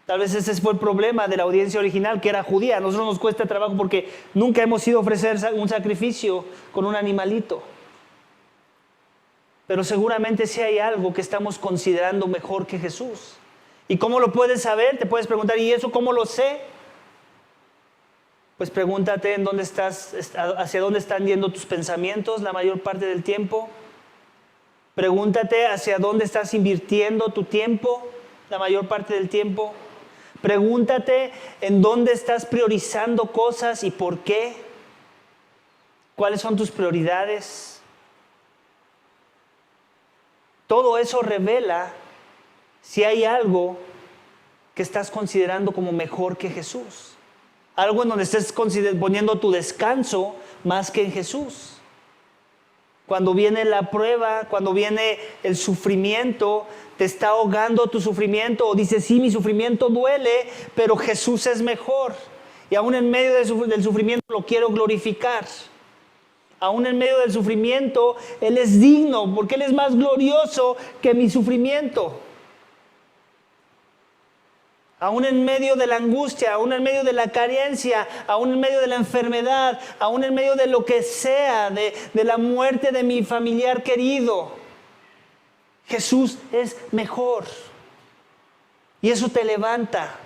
Tal vez ese fue el problema de la audiencia original, que era judía. A nosotros nos cuesta trabajo porque nunca hemos ido a ofrecer un sacrificio con un animalito. Pero seguramente sí hay algo que estamos considerando mejor que Jesús. ¿Y cómo lo puedes saber? Te puedes preguntar, ¿y eso cómo lo sé? Pues pregúntate en dónde estás, hacia dónde están yendo tus pensamientos la mayor parte del tiempo. Pregúntate hacia dónde estás invirtiendo tu tiempo la mayor parte del tiempo. Pregúntate en dónde estás priorizando cosas y por qué. ¿Cuáles son tus prioridades? Todo eso revela si hay algo que estás considerando como mejor que Jesús. Algo en donde estés poniendo tu descanso más que en Jesús. cuando viene la prueba, cuando viene el sufrimiento, te está ahogando tu sufrimiento, o dices, sí, mi sufrimiento duele, pero Jesús es mejor. Y aún en medio del sufrimiento lo quiero glorificar. Aún en medio del sufrimiento, Él es digno, porque Él es más glorioso que mi sufrimiento. Aún en medio de la angustia, aún en medio de la carencia, aún en medio de la enfermedad, aún en medio de lo que sea, de la muerte de mi familiar querido, Jesús es mejor. Y eso te levanta.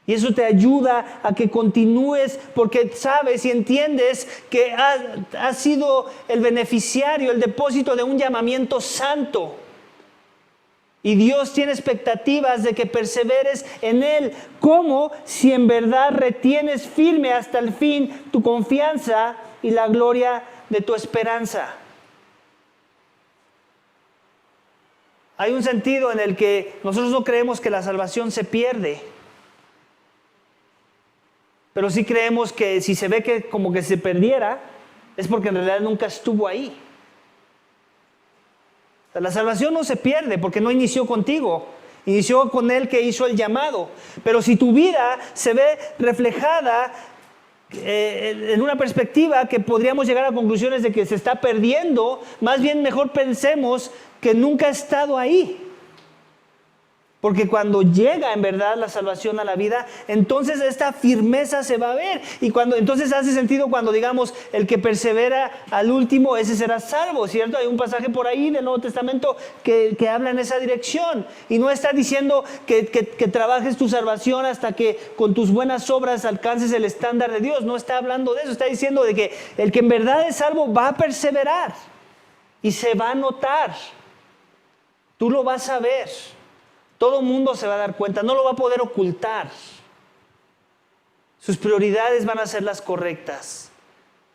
Y eso te ayuda a que continúes, porque sabes y entiendes que has sido el beneficiario, el depósito de un llamamiento santo. Y Dios tiene expectativas de que perseveres en Él. ¿Cómo? Si en verdad retienes firme hasta el fin tu confianza y la gloria de tu esperanza. Hay un sentido en el que nosotros no creemos que la salvación se pierde. Pero sí creemos que si se ve que como que se perdiera, es porque en realidad nunca estuvo ahí. La salvación no se pierde porque no inició contigo, inició con Él que hizo el llamado. Pero si tu vida se ve reflejada en una perspectiva que podríamos llegar a conclusiones de que se está perdiendo, más bien mejor pensemos que nunca ha estado ahí. Porque cuando llega en verdad la salvación a la vida, entonces esta firmeza se va a ver. Y entonces hace sentido cuando digamos, el que persevera al último, ese será salvo, ¿cierto? Hay un pasaje por ahí del Nuevo Testamento que habla en esa dirección. Y no está diciendo que trabajes tu salvación hasta que con tus buenas obras alcances el estándar de Dios. No está hablando de eso, está diciendo de que el que en verdad es salvo va a perseverar. Y se va a notar. Tú lo vas a ver. Todo el mundo se va a dar cuenta, no lo va a poder ocultar. Sus prioridades van a ser las correctas.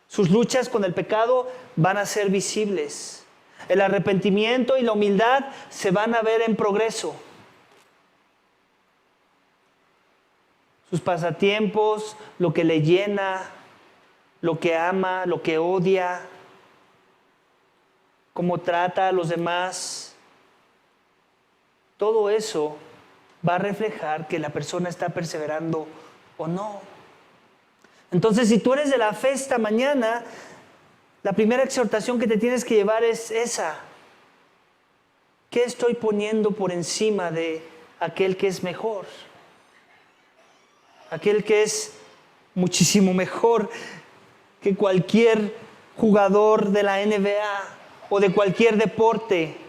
Sus luchas con el pecado van a ser visibles. El arrepentimiento y la humildad se van a ver en progreso. Sus pasatiempos, lo que le llena, lo que ama, lo que odia, cómo trata a los demás. Todo eso va a reflejar que la persona está perseverando o no. Entonces, si tú eres de la fe esta mañana, la primera exhortación que te tienes que llevar es esa. ¿Qué estoy poniendo por encima de aquel que es mejor? Aquel que es muchísimo mejor que cualquier jugador de la NBA o de cualquier deporte.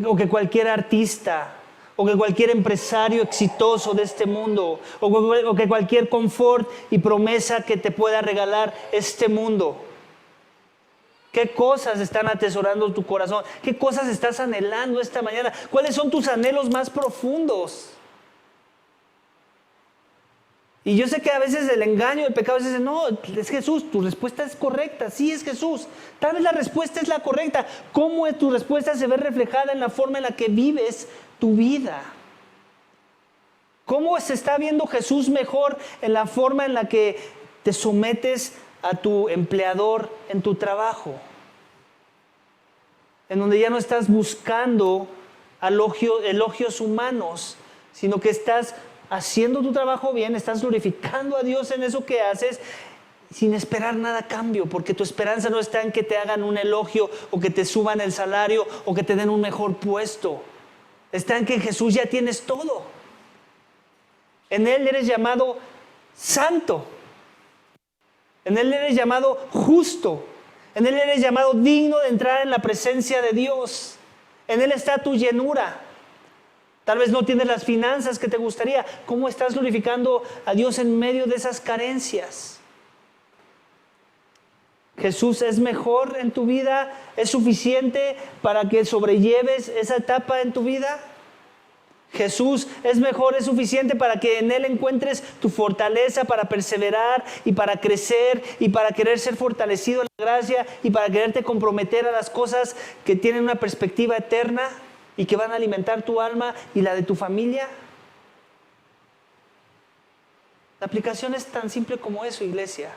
O que cualquier artista, o que cualquier empresario exitoso de este mundo, o que cualquier confort y promesa que te pueda regalar este mundo. ¿Qué cosas están atesorando tu corazón? ¿Qué cosas estás anhelando esta mañana? ¿Cuáles son tus anhelos más profundos? Y yo sé que a veces el engaño, el pecado, dice, no, es Jesús, tu respuesta es correcta, sí es Jesús. Tal vez la respuesta es la correcta. ¿Cómo tu respuesta se ve reflejada en la forma en la que vives tu vida? ¿Cómo se está viendo Jesús mejor en la forma en la que te sometes a tu empleador en tu trabajo? En donde ya no estás buscando elogios humanos, sino que estás haciendo tu trabajo bien, estás glorificando a Dios en eso que haces sin esperar nada a cambio, porque tu esperanza no está en que te hagan un elogio o que te suban el salario o que te den un mejor puesto. Está en que en Jesús ya tienes todo. En Él eres llamado santo. En Él eres llamado justo. En Él eres llamado digno de entrar en la presencia de Dios. En Él está tu llenura. Tal vez no tienes las finanzas que te gustaría. ¿Cómo estás glorificando a Dios en medio de esas carencias? Jesús es mejor en tu vida, es suficiente para que sobrelleves esa etapa en tu vida. Jesús es mejor, es suficiente para que en Él encuentres tu fortaleza para perseverar y para crecer y para querer ser fortalecido en la gracia y para quererte comprometer a las cosas que tienen una perspectiva eterna y que van a alimentar tu alma y la de tu familia. La aplicación es tan simple como eso, iglesia.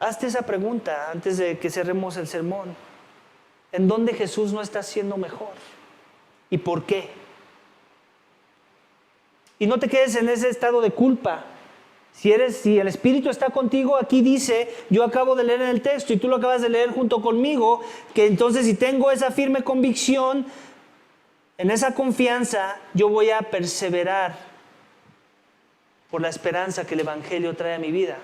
Hazte esa pregunta antes de que cerremos el sermón. ¿En dónde Jesús no está siendo mejor? ¿Y por qué? Y no te quedes en ese estado de culpa. Si el Espíritu está contigo, aquí dice, yo acabo de leer en el texto y tú lo acabas de leer junto conmigo, que entonces si tengo esa firme convicción, en esa confianza, yo voy a perseverar por la esperanza que el Evangelio trae a mi vida.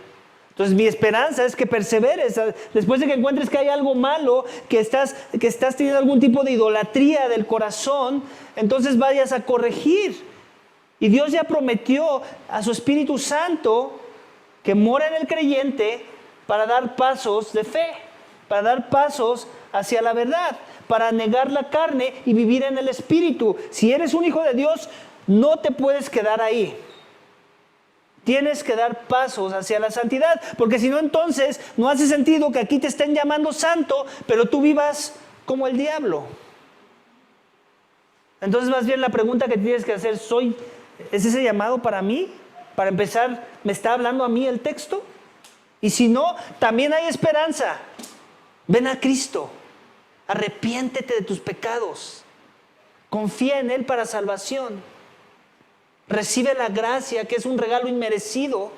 Entonces mi esperanza es que perseveres, después de que encuentres que hay algo malo, que estás teniendo algún tipo de idolatría del corazón, entonces vayas a corregir. Y Dios ya prometió a su Espíritu Santo que mora en el creyente para dar pasos de fe, para dar pasos hacia la verdad, para negar la carne y vivir en el Espíritu. Si eres un hijo de Dios, no te puedes quedar ahí. Tienes que dar pasos hacia la santidad, porque si no, entonces no hace sentido que aquí te estén llamando santo, pero tú vivas como el diablo. Entonces, más bien la pregunta que tienes que hacer, ¿es ese llamado para mí? Para empezar, ¿me está hablando a mí el texto? Y si no, también hay esperanza. Ven a Cristo, arrepiéntete de tus pecados, confía en Él para salvación. Recibe la gracia, que es un regalo inmerecido,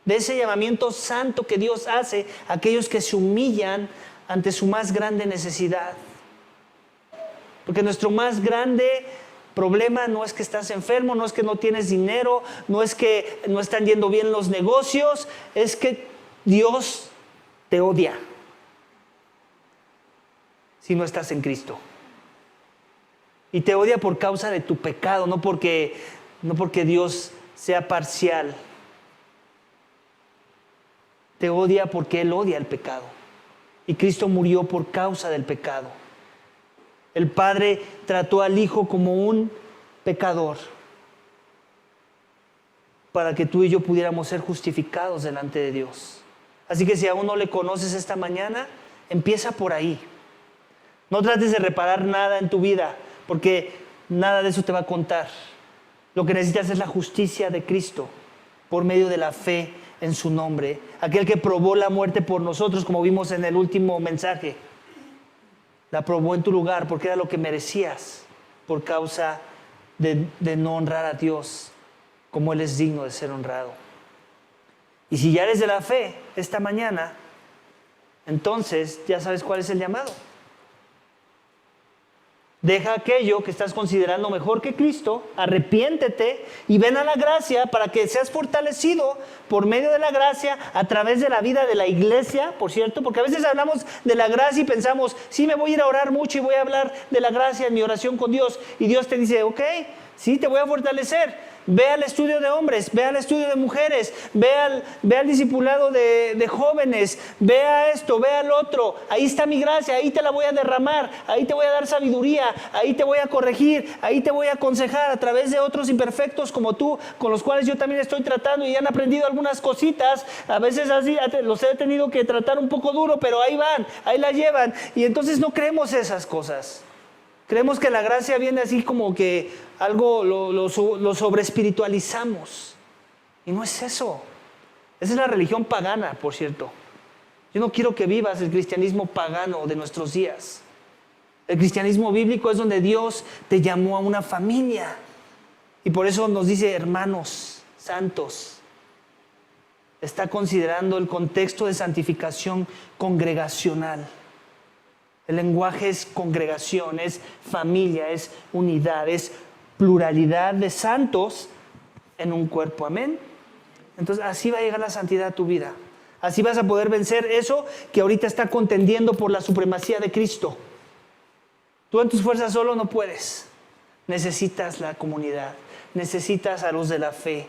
de ese llamamiento santo que Dios hace a aquellos que se humillan ante su más grande necesidad. Porque nuestro más grande problema no es que estás enfermo, no es que no tienes dinero, no es que no están yendo bien los negocios, es que Dios te odia si no estás en Cristo. Y te odia por causa de tu pecado, no porque Dios sea parcial. Te odia porque Él odia el pecado. Y Cristo murió por causa del pecado. El Padre trató al Hijo como un pecador para que tú y yo pudiéramos ser justificados delante de Dios. Así que si aún no le conoces esta mañana, empieza por ahí. No trates de reparar nada en tu vida, porque nada de eso te va a contar. Lo que necesitas es la justicia de Cristo por medio de la fe en su nombre. Aquel que probó la muerte por nosotros, como vimos en el último mensaje. La probó en tu lugar porque era lo que merecías por causa de no honrar a Dios como Él es digno de ser honrado. Y si ya eres de la fe esta mañana, entonces ya sabes cuál es el llamado. Deja aquello que estás considerando mejor que Cristo, arrepiéntete y ven a la gracia para que seas fortalecido por medio de la gracia a través de la vida de la iglesia, por cierto, porque a veces hablamos de la gracia y pensamos, sí, me voy a ir a orar mucho y voy a hablar de la gracia en mi oración con Dios. Y Dios te dice, ok, sí, te voy a fortalecer. Ve al estudio de hombres, ve al estudio de mujeres, ve al discipulado de jóvenes, ve a esto, ve al otro. Ahí está mi gracia, ahí te la voy a derramar, ahí te voy a dar sabiduría, ahí te voy a corregir, ahí te voy a aconsejar a través de otros imperfectos como tú, con los cuales yo también estoy tratando y han aprendido algunas cositas. A veces así los he tenido que tratar un poco duro, pero ahí van, ahí la llevan. Y entonces no creemos esas cosas. Creemos que la gracia viene así como que algo lo sobreespiritualizamos. Y no es eso. Esa es la religión pagana, por cierto. Yo no quiero que vivas el cristianismo pagano de nuestros días. El cristianismo bíblico es donde Dios te llamó a una familia. Y por eso nos dice hermanos santos. Está considerando el contexto de santificación congregacional. El lenguaje es congregación, es familia, es unidad, es pluralidad de santos en un cuerpo. Amén. Entonces así va a llegar la santidad a tu vida. Así vas a poder vencer eso que ahorita está contendiendo por la supremacía de Cristo. Tú en tus fuerzas solo no puedes. Necesitas la comunidad, necesitas a los de la fe.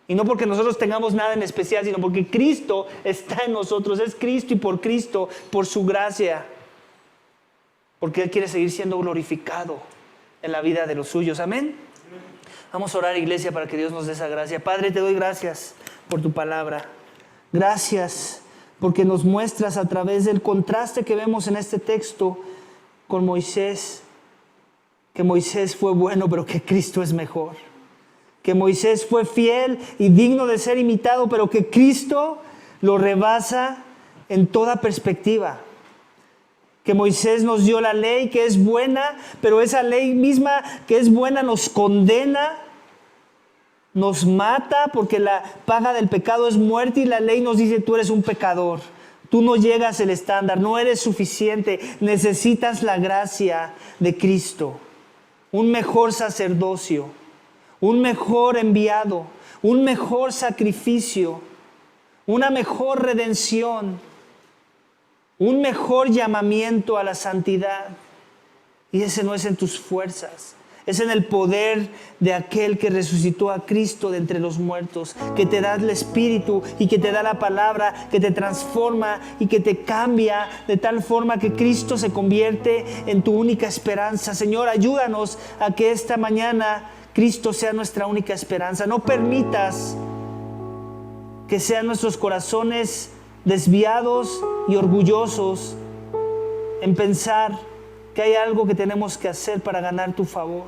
Y no porque nosotros tengamos nada en especial, sino porque Cristo está en nosotros. Es Cristo y por Cristo, por su gracia. Porque Él quiere seguir siendo glorificado en la vida de los suyos. Amén. Vamos a orar, iglesia, para que Dios nos dé esa gracia. Padre, te doy gracias por tu palabra. Gracias porque nos muestras a través del contraste que vemos en este texto con Moisés, que Moisés fue bueno, pero que Cristo es mejor. Que Moisés fue fiel y digno de ser imitado, pero que Cristo lo rebasa en toda perspectiva. Que Moisés nos dio la ley que es buena, pero esa ley misma que es buena nos condena, nos mata, porque la paga del pecado es muerte, y la ley nos dice: tú eres un pecador, tú no llegas al estándar, no eres suficiente, necesitas la gracia de Cristo, un mejor sacerdocio, un mejor enviado, un mejor sacrificio, una mejor redención, un mejor llamamiento a la santidad. Y ese no es en tus fuerzas, es en el poder de aquel que resucitó a Cristo de entre los muertos, que te da el Espíritu y que te da la palabra, que te transforma y que te cambia de tal forma que Cristo se convierte en tu única esperanza. Señor, ayúdanos a que esta mañana Cristo sea nuestra única esperanza. No permitas que sean nuestros corazones desviados y orgullosos en pensar que hay algo que tenemos que hacer para ganar tu favor.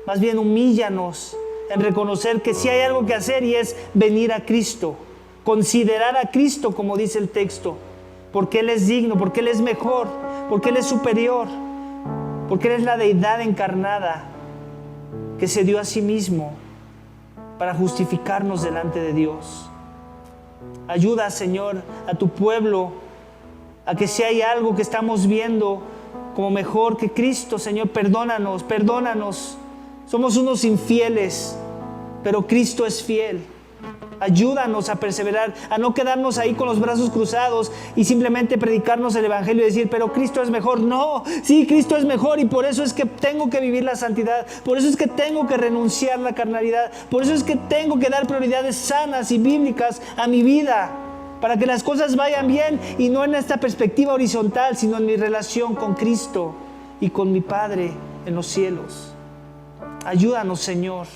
Más bien, humíllanos en reconocer que sí hay algo que hacer, y es venir a Cristo, considerar a Cristo, como dice el texto, porque Él es digno, porque Él es mejor, porque Él es superior, porque Él es la deidad encarnada que se dio a sí mismo para justificarnos delante de Dios. Ayuda, Señor, a tu pueblo a que si hay algo que estamos viendo como mejor que Cristo, Señor, perdónanos, perdónanos. Somos unos infieles, pero Cristo es fiel. Ayúdanos a perseverar, a no quedarnos ahí con los brazos cruzados y simplemente predicarnos el Evangelio y decir: pero Cristo es mejor. No, sí, Cristo es mejor, y por eso es que tengo que vivir la santidad, por eso es que tengo que renunciar a la carnalidad, por eso es que tengo que dar prioridades sanas y bíblicas a mi vida, para que las cosas vayan bien, y no en esta perspectiva horizontal, sino en mi relación con Cristo y con mi Padre en los cielos. Ayúdanos, Señor,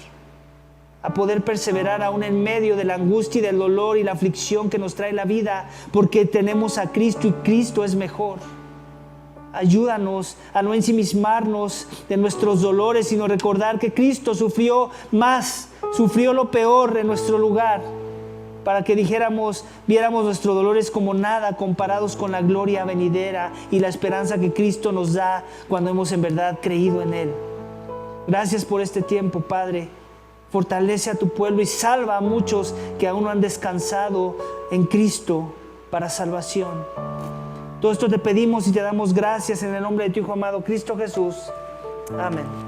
a poder perseverar aún en medio de la angustia y del dolor y la aflicción que nos trae la vida, porque tenemos a Cristo y Cristo es mejor. Ayúdanos a no ensimismarnos de nuestros dolores, sino recordar que Cristo sufrió más, sufrió lo peor en nuestro lugar, para que viéramos nuestros dolores como nada comparados con la gloria venidera y la esperanza que Cristo nos da cuando hemos en verdad creído en Él. Gracias por este tiempo, Padre. Fortalece a tu pueblo y salva a muchos que aún no han descansado en Cristo para salvación. Todo esto te pedimos y te damos gracias en el nombre de tu Hijo amado, Cristo Jesús. Amén.